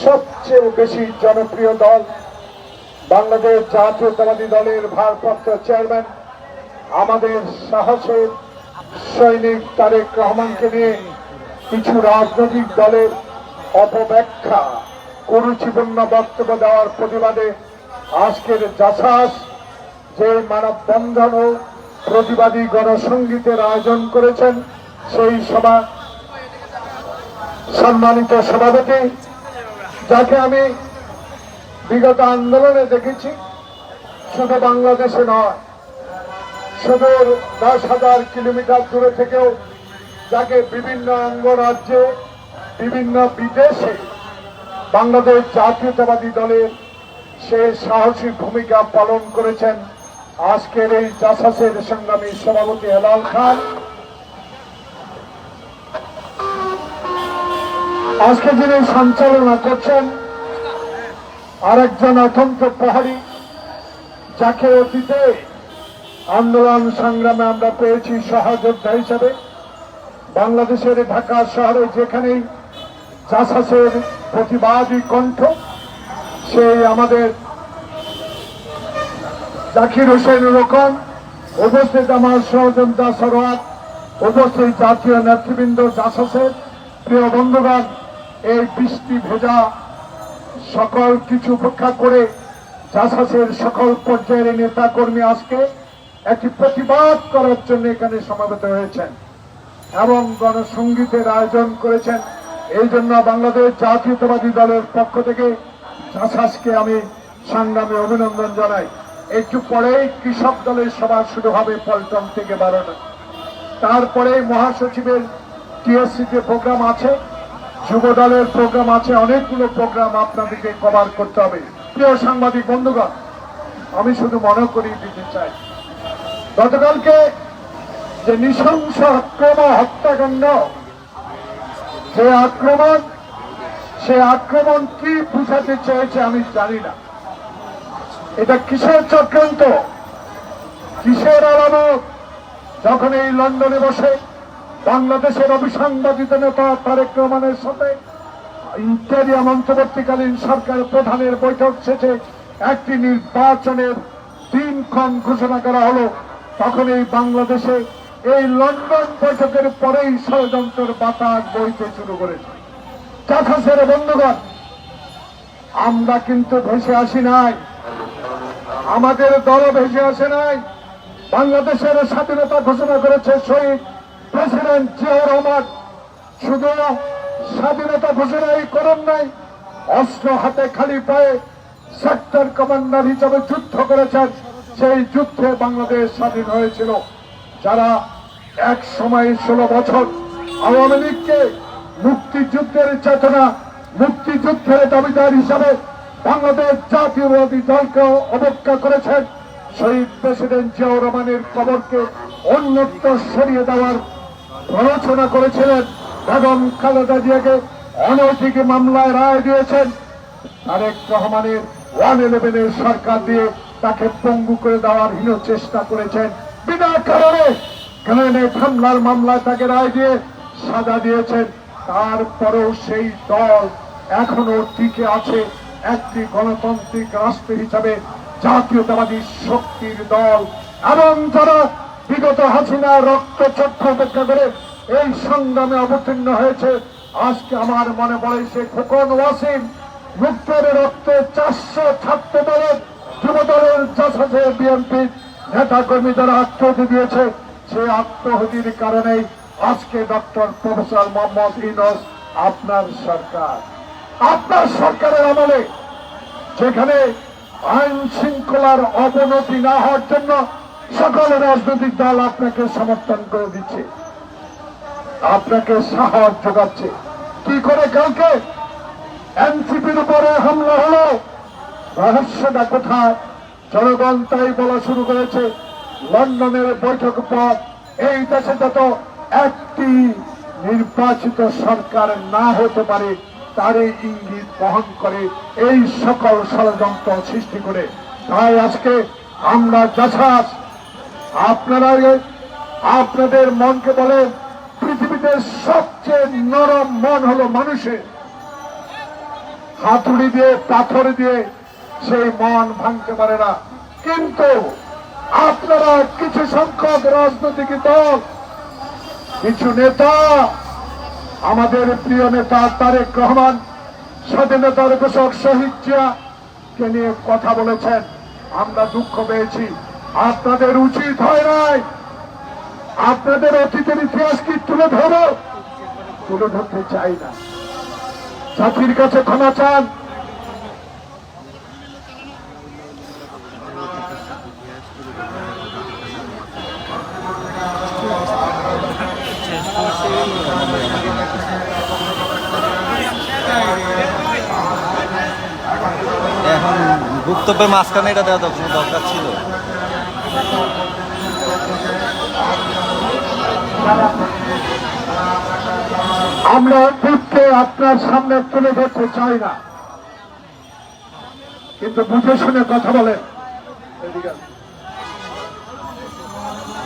সবচেয়ে বেশি জনপ্রিয় দল বাংলাদেশ জাতীয়তাবাদী দলের ভারপ্রাপ্ত চেয়ারম্যান আমাদের সাহসের সৈনিক তারেক রহমানকে নিয়ে কিছু রাজনৈতিক দলের অপব্যাখ্যা কুরুচিপূর্ণ বক্তব্য দেওয়ার প্রতিবাদে আজকের জাসাস যে মানববন্ধন ও প্রতিবাদী গণসংগীতের আয়োজন করেছেন, সেই সভা সম্মানিত সভাপতি, যাকে আমি বিগত আন্দোলনে দেখেছি, শুধু বাংলাদেশে নয়, সুদূর 10,000 কিলোমিটার দূরে থেকেও যাকে বিভিন্ন অঙ্গরাজ্যে বিভিন্ন বিদেশে বাংলাদেশ জাতীয়তাবাদী দলের সে সাহসী ভূমিকা পালন করেছেন আজকের এই জাসাসের সংগ্রামী সভাপতি হেলাল খান। আজকে যিনি সঞ্চালনা করছেন আরেকজন অত্যন্ত প্রহরী, যাকে অতীতে আন্দোলন সংগ্রামে আমরা পেয়েছি সহযোদ্ধা হিসেবে। বাংলাদেশের ঢাকা শহরে যেখানেই জাসাসের প্রতিবাদী কণ্ঠ, সেই আমাদের জাকির হোসেন রোকন, উপস্থিত আমার সহযোদ্ধা সরোয়ার, উপস্থিত জাতীয় নেতৃবৃন্দ, জাসাসের প্রিয় বন্ধুগণ, এই বৃষ্টি ভেজা সকল কিছু উপেক্ষা করে জাসাসের সকল পর্যায়ের নেতা কর্মী আজকে একটি প্রতিবাদ করার জন্য এখানে সমাবেত হয়েছেন এবং গণসংগীতের আয়োজন করেছেন। এই জন্য বাংলাদেশ জাতীয়তাবাদী দলের পক্ষ থেকে জাসাসকে আমি সংগ্রামী অভিনন্দন জানাই। একটু পরেই কৃষক দলের সভা শুরু হবে পল্টন থেকে 12টা, তারপরে মহাসচিবের টিএসসিতে প্রোগ্রাম আছে, যুব দলের প্রোগ্রাম আছে, অনেকগুলো প্রোগ্রাম আপনাদেরকে কভার করতে হবে। প্রিয় সাংবাদিক বন্ধুগণ, আমি শুধু মনে করিয়ে দিতে চাই, গতকালকে যে নৃশংস হত্যাকাণ্ড, সে আক্রমণ কি বুঝাতে চেয়েছে আমি জানি না। এটা কিসের চক্রান্ত, কিসের আলামত? যখন এই লন্ডনে বসে বাংলাদেশের অবিসংবাদিত নেতা তারেক রহমানের সাথে ইন্টেরিয়াম অন্তর্বর্তীকালীন সরকার প্রধানের বৈঠক শেষে একটি নির্বাচনের দিনক্ষণ ঘোষণা করা হলো, তখন এই বাংলাদেশে এই লন্ডন বৈঠকের পরেই ষড়যন্ত্রের বাতাস বইতে শুরু করেছে। জাসাসের বন্ধুগণ, আমরা কিন্তু ভেসে আসি নাই, আমাদের দল ভেসে আসে নাই। বাংলাদেশের স্বাধীনতা ঘোষণা করেছে শহীদ প্রেসিডেন্ট জিয়াউর রহমান। শুধু স্বাধীনতা ঘোষণাই করেন নাই, অস্ত্র হাতে খালি পায়ে সেক্টর কমান্ডার হিসেবে যুদ্ধ করেছেন। সেই যুদ্ধে বাংলাদেশ স্বাধীন হয়েছিল। যারা এক সময় 16 বছর আওয়ামী লীগকে মুক্তিযুদ্ধের চেতনা, মুক্তিযুদ্ধের দাবিদার হিসাবে বাংলাদেশ জাতীয়তাবাদী দলকে অবজ্ঞা করেছেন, শহীদ প্রেসিডেন্ট জিয়াউর রহমানের কবরকে অন্যত্র সরিয়ে দেওয়ার প্ররোচনা করেছিলেন, বেগম খালেদা জিয়াকে অনৈতিক মামলায় রায় দিয়েছেন, তারেক রহমানের 111 সরকার দিয়ে তাকে পঙ্গু করে দেওয়ার হীন চেষ্টা করেছেন, বিনা কারণে গ্রেনেড হামলার মামলায় তাকে রায় দিয়ে সাজা দিয়েছেন। তারপরেও সেই দল এখনো টিকে আছে একটি গণতান্ত্রিক রাষ্ট্র হিসাবে, জাতীয়তাবাদী শক্তির দল। এবং যারা বিগত হাসিনা রক্ত চক্ষু উপেক্ষা করে এই সংগ্রামে অবতীর্ণ হয়েছে, আজকে আমার মনে পড়ে সে খোকন ওয়াসিম, মুক্তের রক্তে 400 ছাত্র দলের, যুব দলের, জাসাসের, বিএনপির নেতা কর্মী যারা আত্মহতি দিয়েছে, সেই আত্মহতির কারণেই আজকে ডক্টর প্রফেসর মোহাম্মদ ইউনূস আপনার সরকারের আমলে, যেখানে আইন শৃঙ্খলার অবনতি না হওয়ার জন্য সকল রাজনৈতিক দল আপনাকে সমর্থন করে দিচ্ছে, আপনাকে সাহস যোগাচ্ছে। কি করে কালকে এনসিপির উপরে হামলা হলো, রহস্যটা কোথায়? জনগণ তাই বলা শুরু করেছে, লন্ডনের বৈঠক পর এই দেশে যত একটি নির্বাচিত সরকার না হতে পারে তারই ইঙ্গিত বহন করে এই সকল ষড়যন্ত্র সৃষ্টি করে। তাই আজকে আমরা জাসাস, আপনারা আপনাদের মনকে বলেন, পৃথিবীতে সবচেয়ে নরম মন হলো মানুষের, হাতুড়ি দিয়ে পাথর দিয়ে সেই মন ভাঙতে পারে না। কিন্তু আপনারা কিছু সংখ্যক রাজনৈতিক দল, কিছু নেতা, আমাদের প্রিয় নেতা তারেক রহমান, স্বাধীনতার ঘোষক শহীদ জিয়াকে নিয়ে কথা বলেছেন। আমরা দুঃখ পেয়েছি। আপনাদের উচিত হয় নাই আপনাদের অতীতের ইতিহাস কি তুলে ধরতে চাই না। জাতির কাছে ক্ষমা চান। এখন বক্তব্যের মাঝখানে এটা দেওয়া দরকার ছিল। আমরা দুঃখকে আপনার সামনে তুলে ধরতে চাই না, কিন্তু বুঝে শুনে কথা বলেন,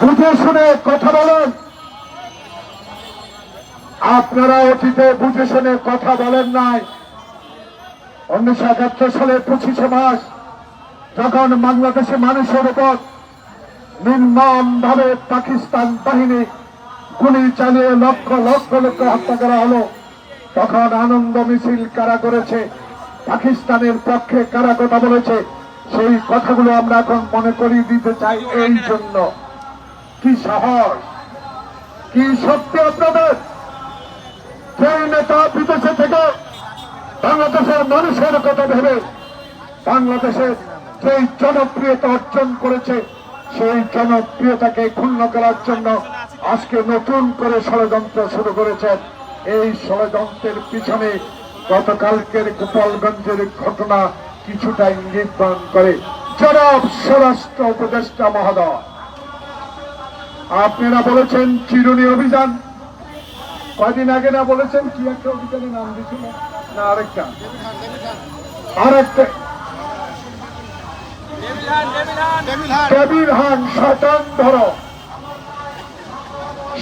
বুঝে শুনে কথা বলেন। আপনারা অতীতে বুঝে শুনে কথা বলেন নাই। 1971 সালের 25শে মার্চ যখন বাংলাদেশে মানুষের উপর নির্মম ভাবে পাকিস্তান বাহিনী গুলি চালিয়ে লক্ষ লক্ষ লোক হত্যা করা হলো, তখন আনন্দ মিছিল কারা করেছে, পাকিস্তানের পক্ষে কারা কথা বলেছে, সেই কথাগুলো আমরা এখন মনে করিয়ে দিতে চাই। এই জন্য কি সাহস, কি শক্তি আপনাদের! যে নেতা বিদেশে থেকে বাংলাদেশের মানুষের কথা ভেবে বাংলাদেশের যেই জনপ্রিয়তা অর্জন করেছে, সেই জনপ্রিয়তাকে ক্ষুণ্ণ করার জন্য আজকে নতুন করে ষড়যন্ত্র শুরু করেছেন। এই ষড়যন্ত্রের পিছনে গতকালকের গোপালগঞ্জের ঘটনা কিছুটা ইঙ্গিত বহন করে। জনাব স্বরাষ্ট্র উপদেষ্টা মহোদয়, আপনারা বলেছেন চিরুনি অভিযান, কয়দিন আগে না বলেছেন কি একটা অভিযানের নাম দিয়েছিল না আরেকটা টেবিলহান শয়তান ধরো।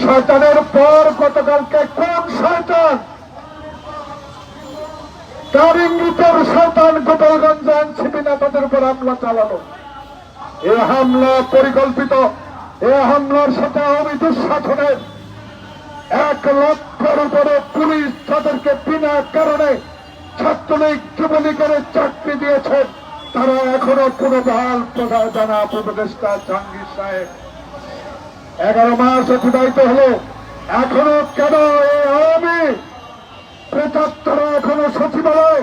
শয়তানের পর গতকালকে কোন শয়তান, কার ইঙ্গিতের শয়তান গোপালগঞ্জ এনসিপি নেতাদের উপর হামলা চালানো? এ হামলা পরিকল্পিত। এ হামলার সাথে আওয়ামী দুঃশাসনের 1 লক্ষের উপরে পুলিশ তাদেরকে বিনা কারণে ছাত্রলীগ যুবলীগের চাকরি দিয়েছেন। তারা এখনো কোনো বহাল প্রধান জনাব উপদেষ্টা জাহাঙ্গীর সাহেব 11 মাস অতিবাহিত হলো, এখনো কেন এই আওয়ামী প্রেতাত্মারা এখনো সচিবালয়,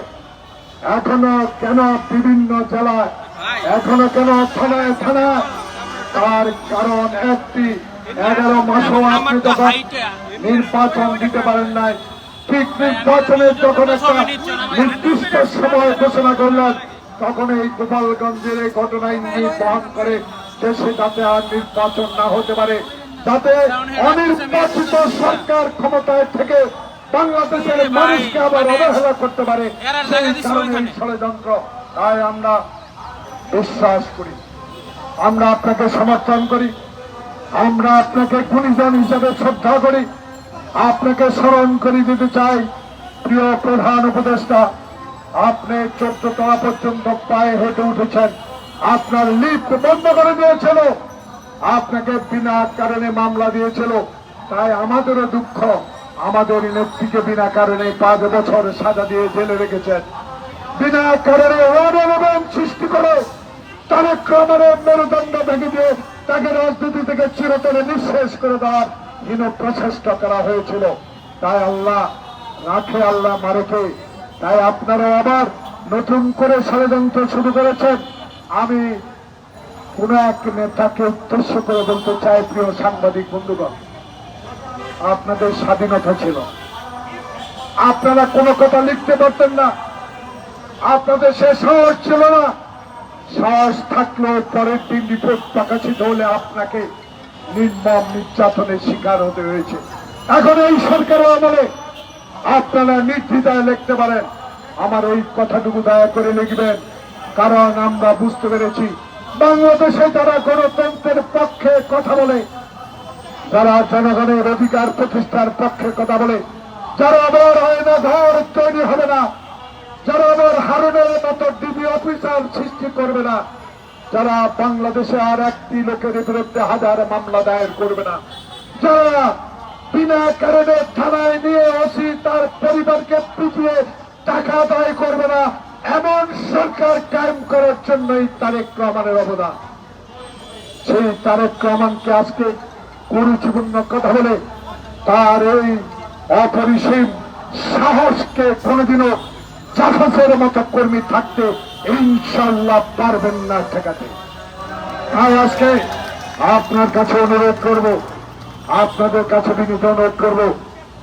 এখনো কেন বিভিন্ন জেলায়, এখনো কেন থানায় থানায়? তার কারণ একটি, 11 মাসও আপনি যখন নির্বাচন দিতে পারেন নাই, ঠিক নির্বাচনের যখন একটা নির্দিষ্ট সময় ঘোষণা করলেন, তখন এই গোপালগঞ্জের এই ঘটনা ইঙ্গিত বহন করে দেশে যাতে আর নির্বাচন না হতে পারে, যাতে অনির্বাচিত সরকার ক্ষমতায় থেকে বাংলাদেশের মানুষকে আবার অবহেলা করতে পারে, সেই কারণে ষড়যন্ত্র। তাই আমরা বিশ্বাস করি, আমরা আপনাকে সমর্থন করি, আমরা আপনাকে গুণীজন হিসেবে শ্রদ্ধা করি। আপনাকে স্মরণ করে দিতে চাই, প্রিয় প্রধান উপদেষ্টা, আপনি 14 তলা পর্যন্ত পায়ে হেঁটে উঠেছেন, আপনার লিফট বন্ধ করে দিয়েছিল, আপনাকে বিনা কারণে মামলা দিয়েছিল। তাই আমাদেরও দুঃখ, আমাদের নেত্রীকে বিনা কারণে 5 বছর সাজা দিয়ে জেলে রেখেছেন, বিনা কারণে অনিয়ম সৃষ্টি করে তারেক রহমানের মেরুদণ্ড ভেঙে দিয়ে তাকে রাজনীতি থেকে চিরতরে নিঃশেষ করে দেওয়ার হীন প্রচেষ্টা করা হয়েছিল। তাই আল্লাহ রাখে, আল্লাহ মারেকে। তাই আপনারা আবার নতুন করে ষড়যন্ত্র শুরু করেছেন। আমি কোন এক নেতাকে উদ্দেশ্য করে বলতে চাই, প্রিয় সাংবাদিক বন্ধুগণ, আপনাদের স্বাধীনতা ছিল, আপনারা কোনো কথা লিখতে পারতেন না, আপনাদের সে সাহস ছিল না। সাহস থাকলেও পরের দিন রিপোর্ট প্রকাশিত হলে আপনাকে নির্মম নির্যাতনের শিকার হতে হয়েছে। এখন এই সরকারের আমলে আপনারা নির্দ্বিধায় লিখতে পারেন। আমার ওই কথাটুকু দয়া করে লিখবেন, কারণ আমরা বুঝতে পেরেছি বাংলাদেশে যারা গণতন্ত্রের পক্ষে কথা বলে, যারা জনগণের অধিকার প্রতিষ্ঠার পক্ষে কথা বলে, যারা আবার হয় না ঘর তৈরি হবে না, যারা আবার হারুনের মতো ডিবি অফিসার সৃষ্টি করবে না, যারা বাংলাদেশে আর একটি লোকের বিরুদ্ধে হাজার মামলা দায়ের করবে না, যারা বিনা কারণে থানায় নিয়ে ওসি তার পরিবারকে পিটিয়ে টাকা আদায় করবে না, এমন সরকার কায়েম করার জন্যই তারেক রহমানের অবদান। সেই তারেক রহমানকে আজকে কুরুচিপূর্ণ কথা বলে তার এই অপরিসীম সাহসকে কোনোদিনও জাহাজের মতো কর্মী থাকতে ইনশাল্লাহ পারবেন না ঠেকাতে। তাই আজকে আপনার কাছে অনুরোধ করব, আপনাদের কাছে বিনীত অনুরোধ করব,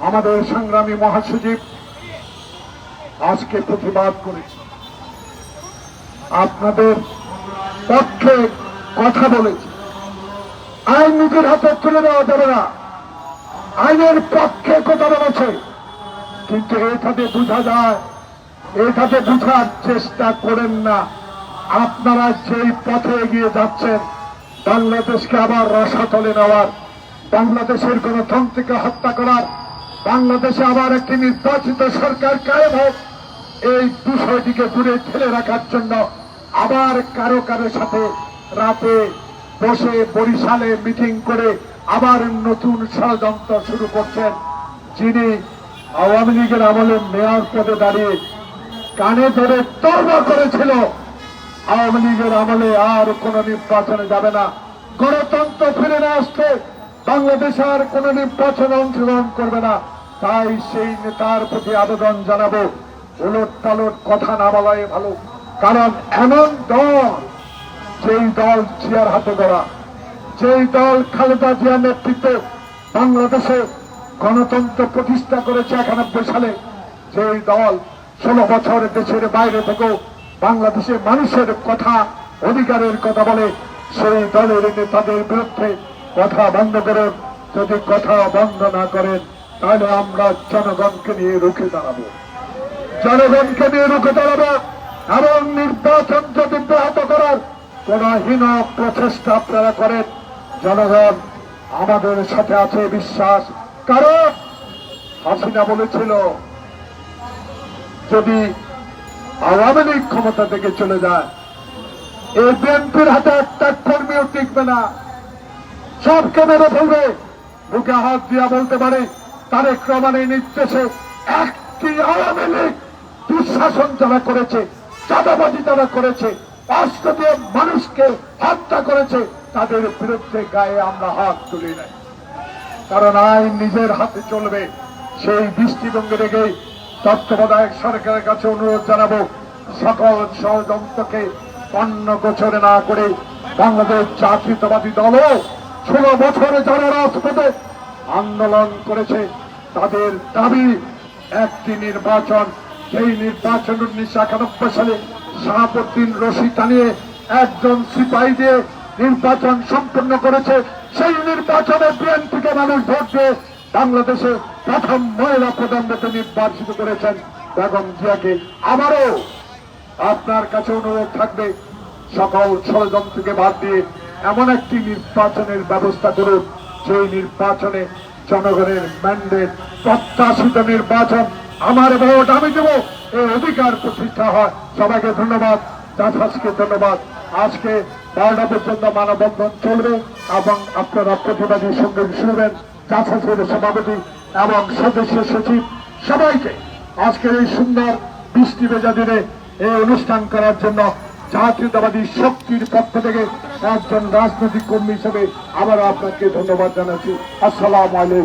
আমাদের সংগ্রামী মহাসচিব আজকে প্রতিবাদ করেছে, আপনাদের পক্ষে কথা বলেছে। আইন নিজের হাতে তুলে দেওয়া যাবে না, আইনের পক্ষে কথা বলেছে, কিন্তু এটাতে বোঝা যায়, এটাতে বোঝার চেষ্টা করেন না আপনারা যেই পথে এগিয়ে যাচ্ছেন, বাংলাদেশকে আবার রসাতলে নেওয়ার, বাংলাদেশের গণতন্ত্রকে হত্যা করার, বাংলাদেশে আবার একটি নির্বাচিত সরকার কায়েম হোক, এই বিষয়টিকে দূরে ঠেলে রাখার জন্য আবার কারো কারো সাথে রাতে বসে বরিশালে মিটিং করে আবার নতুন ষড়যন্ত্র শুরু করছেন। যিনি আওয়ামী লীগের আমলে মেয়র পদে দাঁড়িয়ে কানে ধরে তওবা করেছিল, আওয়ামী লীগের আমলে আর কোন নির্বাচনে যাবে না, গণতন্ত্র ফিরে না আসছে, বাংলাদেশ আর কোন নির্বাচনে অংশগ্রহণ করবে না। তাই সেই নেতার প্রতি আবেদন জানাবো, উলট পালট কথা না বলাই ভালো। কারণ এমন দল, যেই দল জিয়ার হাতে গড়া, যেই দল খালেদা জিয়ার নেতৃত্বে বাংলাদেশে গণতন্ত্র প্রতিষ্ঠা করেছে 91 সালে, যেই দল 16 বছর দেশের বাইরে থেকেও বাংলাদেশের মানুষের কথা, অধিকারের কথা বলে, সেই দলের নেতাদের বিরুদ্ধে কথা বন্ধ করেন। যদি কথা বন্ধ না করেন তাহলে আমরা জনগণকে নিয়ে রুখে দাঁড়াবো, জনগণকে নিয়ে রুখে দাঁড়াবো। এবং নির্বাচন যদি ব্যাহত করার কোন হীন প্রচেষ্টা আপনারা করেন, জনগণ আমাদের সাথে আছে বিশ্বাস। কারণ হাসিনা বলেছিল, যদি আওয়ামী লীগ ক্ষমতা থেকে চলে যায়, এই বিএনপির হাতে একটা কর্মীও টিকবে না, সবকে মেরে ফেলবে। বুকে হাত দিয়া বলতে পারে, তারেক রহমানের নির্দেশে একটি আওয়ামী লীগ দুঃশাসন যারা করেছে, চাঁদাবাজি যারা করেছে, অস্ত্র দিয়ে মানুষকে হত্যা করেছে, তাদের বিরুদ্ধে গায়ে আমরা হাত তুলি নাই। কারণ আইন নিজের হাতে চলবে। সেই দৃষ্টিভঙ্গি রেখে তত্ত্বাবধায়ক সরকারের কাছে অনুরোধ জানাবো, সকল ষড়যন্ত্রকে পণ্য গোচরে না করে বাংলাদেশ জাতীয়তাবাদী দলও 16 বছরে যারা রাজপথে আন্দোলন করেছে, তাদের দাবি একটি নির্বাচন। সেই নির্বাচন 1991 সালে শাহাবুদ্দিন রশিদ টানিয়ে একজন সিপাহী দিয়ে নির্বাচন সম্পন্ন করেছে। সেই নির্বাচনে বিএনপিকে মানুষ ভোট দিয়ে বাংলাদেশে প্রথম মহিলা প্রধানমন্ত্রী নির্বাচিত করেছেন বেগম জিয়াকে। আবারও আপনার কাছে অনুরোধ থাকবে, সকল ষড়যন্ত্রকে বাদ দিয়ে এমন একটি নির্বাচনের ব্যবস্থা করুন, সেই নির্বাচনে জনগণের ম্যান্ডেট, প্রত্যাশিত নির্বাচন, আমার ভোট আমি দেব, এই অধিকার প্রতিষ্ঠা হয়। সবাইকে ধন্যবাদ, জাহাজকে ধন্যবাদ। আজকে 12টা পর্যন্ত মানববন্ধন চলবে এবং আপনারা প্রতিবাদী সঙ্গে শুনবেন। জাহাজের সভাপতি এবং সদস্য সচিব সবাইকে আজকের এই সুন্দর বৃষ্টি ভেজা দিনে এই অনুষ্ঠান করার জন্য জাতীয়তাবাদী শক্তির পক্ষ থেকে একজন রাজনৈতিক কর্মী হিসেবে আবার আপনাকে ধন্যবাদ জানাচ্ছি। আসসালামু আলাইকুম।